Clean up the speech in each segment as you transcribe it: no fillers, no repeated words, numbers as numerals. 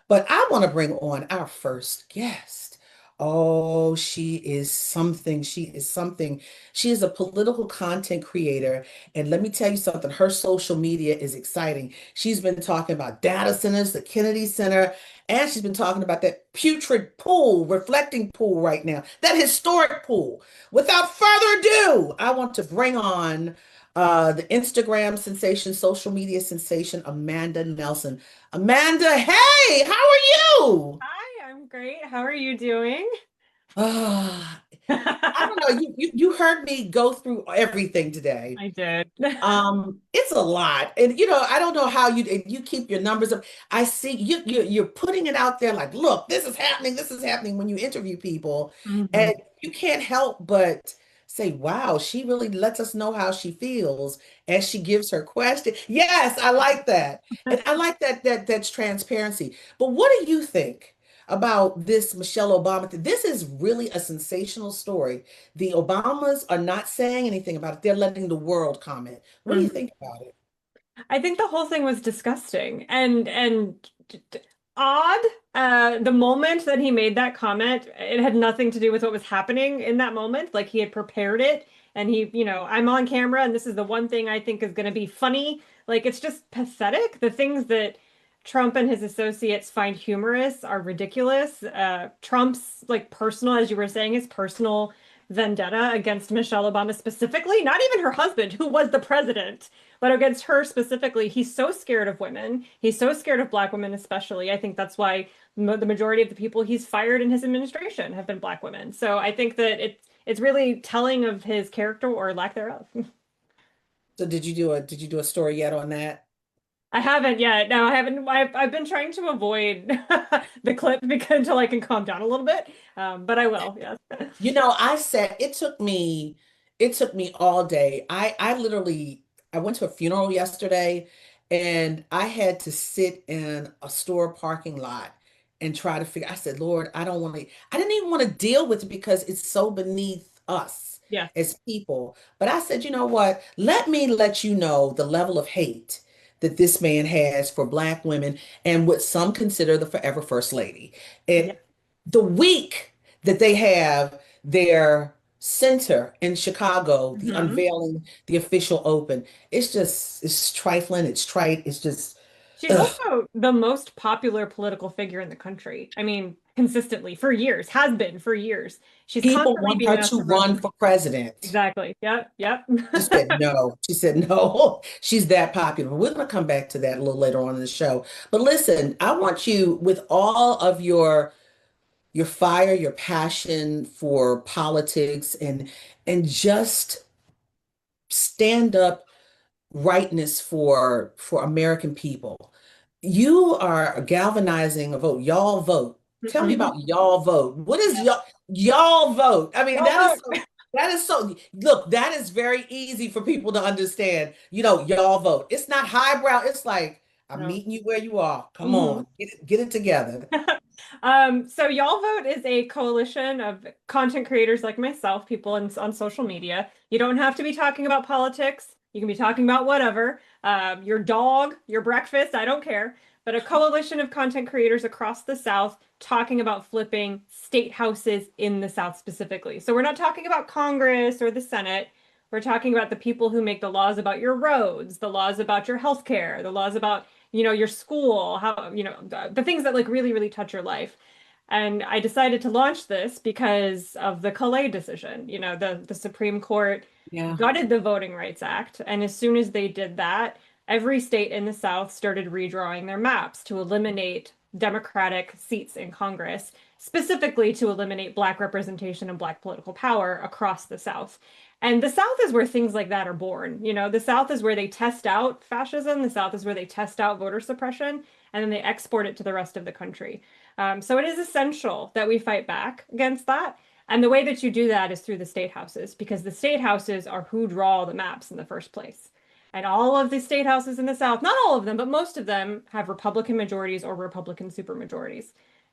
But I want to bring on our first guest. Oh, she is something. She is something. She is a political content creator. And let me tell you something, her social media is exciting. She's been talking about data centers, the Kennedy Center, and she's been talking about that putrid pool, reflecting pool right now, that historic pool. Without further ado, I want to bring on the Instagram sensation, social media sensation, Amanda Nelson. Amanda, hey, how are you? Hi, I'm great. How are you doing? Ah, I don't know. You heard me go through everything today. I did. It's a lot, and I don't know how you keep your numbers up. I see you're putting it out there like, look, this is happening. This is happening when you interview people, Mhm. and you can't help but say, wow, she really lets us know how she feels as she gives her question. Yes, I like that, and I like that's transparency. But what do you think about this Michelle Obama thing? This is really a sensational story. The Obamas are not saying anything about it. They're letting the world comment. What do you Mhm. think about it? I think the whole thing was disgusting and odd. The moment that he made that comment, it had nothing to do with what was happening in that moment. Like he had prepared it and I'm on camera and this is the one thing I think is going to be funny. Like it's just pathetic. The things that Trump and his associates find humorous are ridiculous. Trump's like personal, as you were saying, his personal vendetta against Michelle Obama specifically, not even her husband, who was the president. But against her specifically, he's so scared of women. He's so scared of black women, especially. I think that's why the majority of the people he's fired in his administration have been black women. So I think that it's really telling of his character or lack thereof. So did you do a story yet on that? I haven't yet. No, I haven't. I've been trying to avoid the clip because until I can calm down a little bit. But I will. Yes. I said it took me all day. I went to a funeral yesterday and I had to sit in a store parking lot and try to figure. I said, Lord, I didn't even want to deal with it because it's so beneath us Yeah. as people. But I said, you know what? Let me let you know the level of hate that this man has for Black women and what some consider the forever First Lady. Yeah. It the week that they have their center in Chicago, the Mhm. unveiling, the official open. It's trifling, it's trite, it's just She's ugh. also the most popular political figure in the country. I mean, consistently for years, has been for years. She's People constantly want being her asked to to run run for. for president. Exactly. Yep. Yep. She said no. She said no. She's that popular. We're going to come back to that a little later on in the show. But listen, I want you with all of your fire, your passion for politics and just stand up rightness for American people. You are galvanizing a vote. Y'all vote. Tell me Mhm. about y'all vote. What is Yes. y'all vote? I mean, Y'all vote. that is so look, that is very easy for people to understand. Y'all vote. It's not highbrow. It's like I'm No. meeting you where you are. Come Mhm. on, get it together. So YALLvote is a coalition of content creators like myself, people on social media. You don't have to be talking about politics. You can be talking about whatever. Your dog, your breakfast, I don't care. But a coalition of content creators across the South talking about flipping state houses in the South specifically. So we're not talking about Congress or the Senate. We're talking about the people who make the laws about your roads, the laws about your healthcare, the laws about your school, how, the things that like really, really touch your life. And I decided to launch this because of the Calais decision. The Supreme Court Yeah. gutted the Voting Rights Act. And as soon as they did that, every state in the South started redrawing their maps to eliminate Democratic seats in Congress, specifically to eliminate Black representation and Black political power across the South. And the South is where things like that are born. The South is where they test out fascism. The South is where they test out voter suppression, and then they export it to the rest of the country. So it is essential that we fight back against that. And the way that you do that is through the state houses, because the state houses are who draw the maps in the first place. And all of the state houses in the South, not all of them, but most of them have Republican majorities or Republican supermajorities.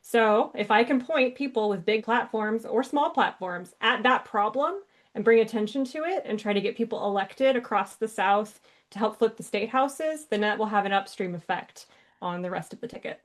So if I can point people with big platforms or small platforms at that problem and bring attention to it and try to get people elected across the South to help flip the state houses, then that will have an upstream effect on the rest of the ticket.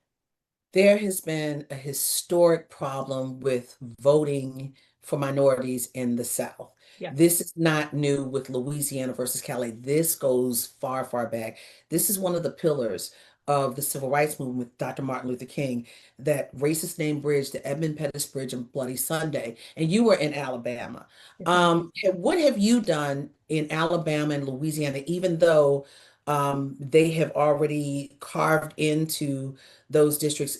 There has been a historic problem with voting for minorities in the South. Yeah. This is not new with Louisiana versus Calais. This goes far, far back. This is one of the pillars of the civil rights movement with Dr. Martin Luther King, that racist name bridge, the Edmund Pettus Bridge and Bloody Sunday. And you were in Alabama. Yes, ma'am. What have you done in Alabama and Louisiana, even though they have already carved into those districts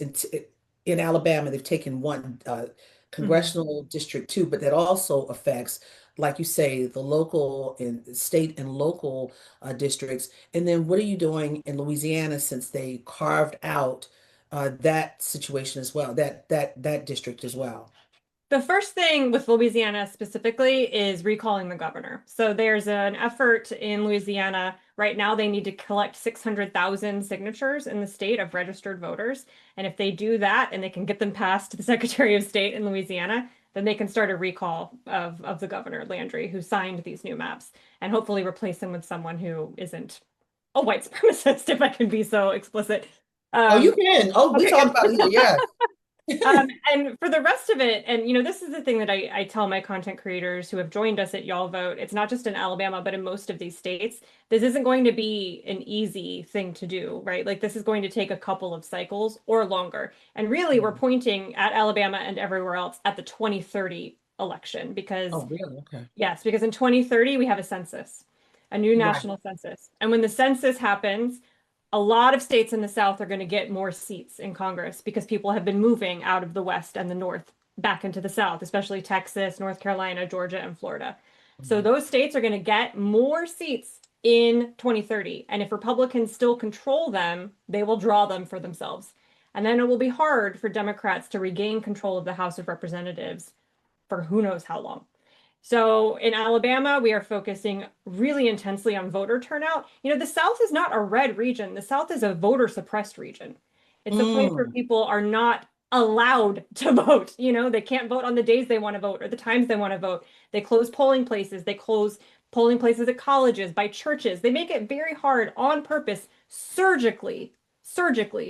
in Alabama, they've taken one Mhm. congressional district too, but that also affects, like you say, the local and state and local districts. And then what are you doing in Louisiana since they carved out that situation as well, that district as well? The first thing with Louisiana specifically is recalling the governor. So there's an effort in Louisiana right now. They need to collect 600,000 signatures in the state of registered voters. And if they do that and they can get them past the Secretary of State in Louisiana, then they can start a recall of the governor, Landry, who signed these new maps, and hopefully replace him with someone who isn't a white supremacist, if I can be so explicit. Oh, you Um, can. Oh, we okay, talk about it here. Yes. and for the rest of it, and this is the thing that I tell my content creators who have joined us at YALLvote. It's not just in Alabama, but in most of these states. This isn't going to be an easy thing to do, right? Like this is going to take a couple of cycles or longer. And really, we're pointing at Alabama and everywhere else at the 2030 election because, Oh, really? Okay. yes, because in 2030 we have a census, a new Right. national census. And when the census happens, a lot of states in the South are going to get more seats in Congress because people have been moving out of the West and the North back into the South, especially Texas, North Carolina, Georgia, and Florida. So Mhm. those states are going to get more seats in 2030. And if Republicans still control them, they will draw them for themselves. And then it will be hard for Democrats to regain control of the House of Representatives for who knows how long. So in Alabama, we are focusing really intensely on voter turnout. The South is not a red region. The South is a voter suppressed region. It's a place where Mm, people are not allowed to vote. They can't vote on the days they want to vote or the times they want to vote. They close polling places. They close polling places at colleges, by churches. They make it very hard on purpose, surgically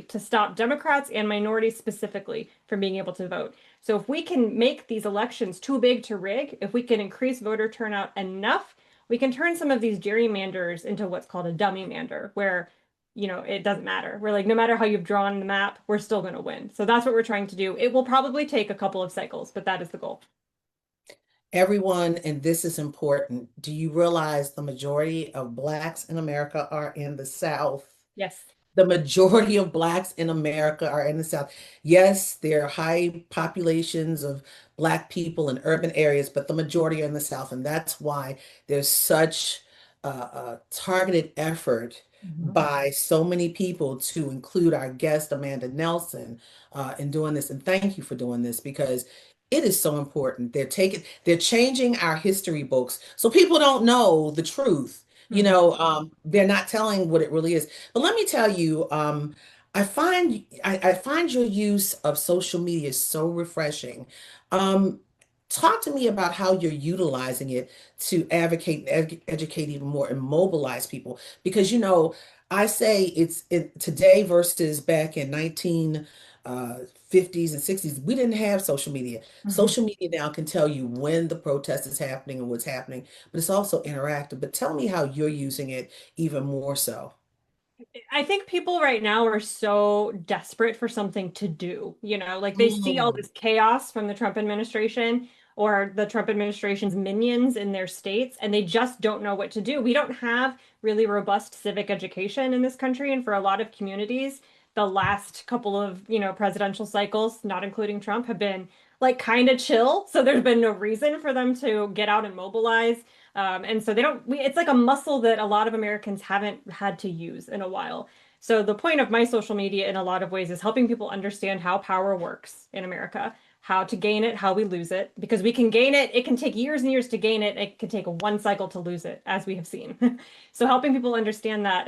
to stop Democrats and minorities specifically from being able to vote. So if we can make these elections too big to rig, if we can increase voter turnout enough, we can turn some of these gerrymanders into what's called a dummymander, where it doesn't matter. We're like, no matter how you've drawn the map, we're still going to win. So that's what we're trying to do. It will probably take a couple of cycles, but that is the goal. everyone, and this is important. Do you realize the majority of Blacks in America are in the South? Yes. The majority of Blacks in America are in the South. Yes, there are high populations of Black people in urban areas, but the majority are in the South. And that's why there's such a targeted effort Mhm. by so many people to include our guest, Amanda Nelson, in doing this. And thank you for doing this because it is so important. They're changing our history books so people don't know the truth. Mhm. They're not telling what it really is. But let me tell you, I find your use of social media so refreshing. Um, Talk to me about how you're utilizing it to advocate and educate even more and mobilize people. Because I say today versus back in 1950s and 60s, we didn't have social media. Mhm. Social media now can tell you when the protest is happening and what's happening, but it's also interactive. But tell me how you're using it even more so. I think people right now are so desperate for something to do. Like they see all Mm, this chaos from the Trump administration or the Trump administration's minions in their states, and they just don't know what to do. We don't have really robust civic education in this country, and for a lot of communities, the last couple of, presidential cycles, not including Trump, have been like kind of chill. So there's been no reason for them to get out and mobilize. And so it's like a muscle that a lot of Americans haven't had to use in a while. So the point of my social media in a lot of ways is helping people understand how power works in America, how to gain it, how we lose it, because we can gain it. It can take years and years to gain it. It can take one cycle to lose it, as we have seen. So helping people understand that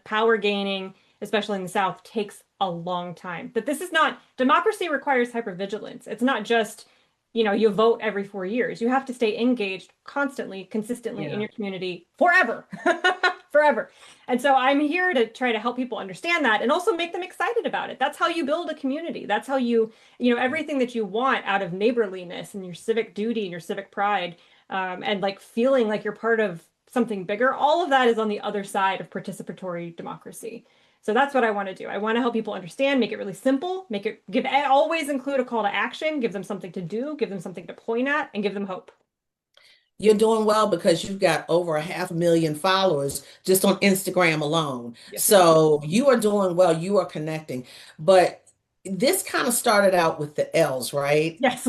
power gaining, especially in the South, takes a long time. That this is not democracy requires hypervigilance. It's not just you vote every 4 years. You have to stay engaged constantly, consistently in yeah. your community forever, forever. And so I'm here to try to help people understand that and also make them excited about it. That's how you build a community. That's how everything that you want out of neighborliness and your civic duty and your civic pride, and like feeling like you're part of something bigger. All of that is on the other side of participatory democracy. So that's what I want to do. I want to help people understand, make it really simple, always include a call to action, give them something to do, give them something to point at, and give them hope. You're doing well because you've got over 500,000 followers just on Instagram alone. Yes, ma'am. So you are doing well, you are connecting. But this kind of started out with the L's, right? Yes.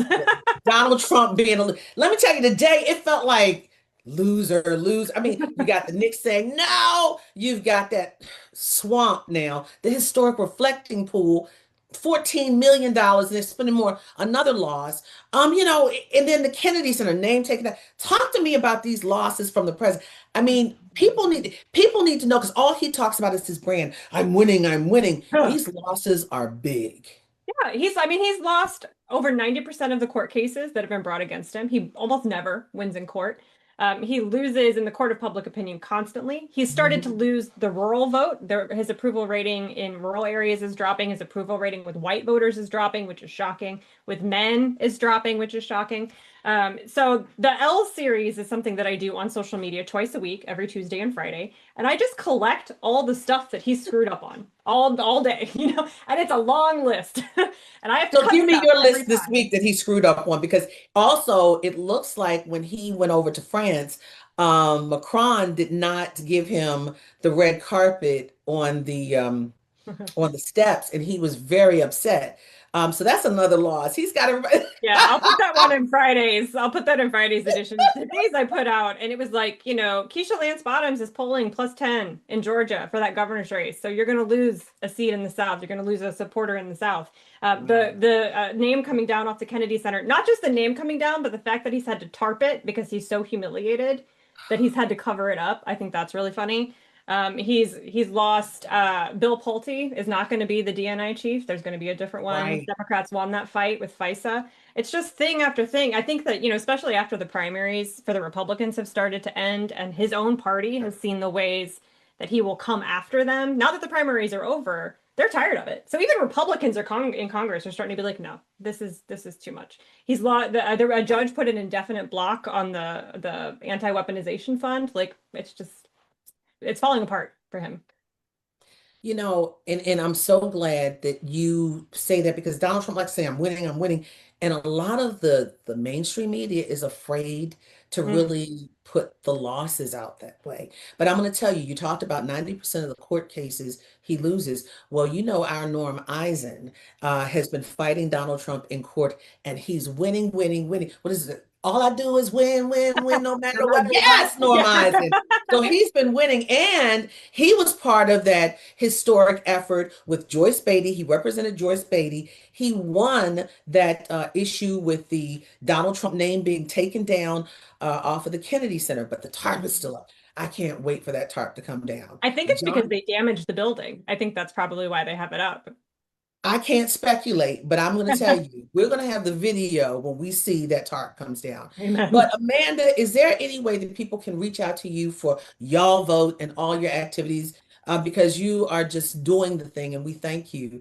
Donald Trump being let me tell you, today it felt like loser, lose. I mean, you got the Knicks saying no, you've got that swamp now, the historic reflecting pool. $14 million, and they're spending more, another loss. And then the Kennedy Center name taken that. Talk to me about these losses from the president. I mean, people need to know because all he talks about is his brand. I'm winning, I'm winning. These losses are big. Yeah, he's lost over 90% of the court cases that have been brought against him. He almost never wins in court. He loses in the court of public opinion constantly. He's started to lose the rural vote. His approval rating in rural areas is dropping. His approval rating with white voters is dropping, which is shocking. With men is dropping, which is shocking. So the L series is something that I do on social media twice a week, every Tuesday and Friday. And I just collect all the stuff that he screwed up on all day, and it's a long list. And I have to So cut give me stuff your every list this time. week that he screwed up on, because also it looks like when he went over to France, Macron did not give him the red carpet on the steps, and he was very upset. So that's another loss. He's got to. Yeah, I'll put that one in Fridays. I'll put that in Friday's edition. Today's I put out, and it was like, Keisha Lance Bottoms is polling +10 in Georgia for that governor's race. So you're going to lose a seat in the South. You're going to lose a supporter in the South. The name coming down off the Kennedy Center, not just the name coming down, but the fact that he's had to tarp it because he's so humiliated that he's had to cover it up. I think that's really funny. He's lost. Bill Pulte is not going to be the DNI chief. There's going to be a different one. Right. Democrats won that fight with FISA. It's just thing after thing. I think that, especially after the primaries for the Republicans have started to end and his own party has seen the ways that he will come after them. Now that the primaries are over, they're tired of it. So even Republicans in Congress are starting to be like, no, this is too much. He's lost. A judge put an indefinite block on the anti-weaponization fund. Like it's falling apart for him. And I'm so glad that you say that, because Donald Trump likes to say, I'm winning, I'm winning. And a lot of the mainstream media is afraid to really put the losses out that way. But I'm going to tell you, you talked about 90% of the court cases he loses. Well, our Norm Eisen has been fighting Donald Trump in court, and he's winning, winning, winning. What is it? All I do is win, win, win, no matter what. Yes, Norm Eisen. So he's been winning, and he was part of that historic effort with Joyce Beatty. He represented Joyce Beatty. He won that issue with the Donald Trump name being taken down off of the Kennedy Center, but the tarp is still up. I can't wait for that tarp to come down. I think it's because John, they damaged the building. I think that's probably why they have it up. I can't speculate, but I'm going to tell you, we're going to have the video when we see that tarp comes down. Amen. But Amanda, is there any way that people can reach out to you for YALLvote and all your activities? Because you are just doing the thing, and we thank you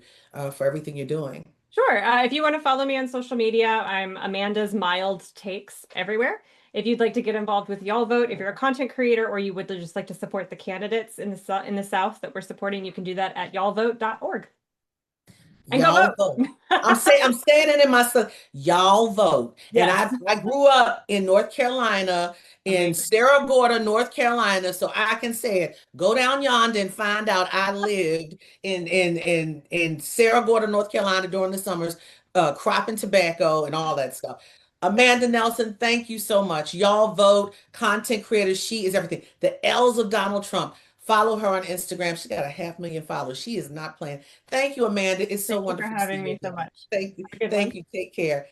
for everything you're doing. Sure. If you want to follow me on social media, I'm Amanda's Mild Takes everywhere. If you'd like to get involved with YALLvote, if you're a content creator or you would just like to support the candidates in the South that we're supporting, you can do that at yallvote.org. And Y'all go vote. I'm saying it in myself. YALLvote. Yes. And I grew up in North Carolina, in Sarah Gorda, North Carolina, so I can say it. Go down yonder and find out I lived in Sarah Gorda, North Carolina during the summers, cropping tobacco and all that stuff. Amanda Nelson, thank you so much. YALLvote, content creator. She is everything. The L's of Donald Trump. Follow her on Instagram. She got 500,000 followers. She is not playing. Thank you, Amanda. It's so Thank you wonderful for to see having you me so again. much. Thank you. Good Thank one. you. Take care.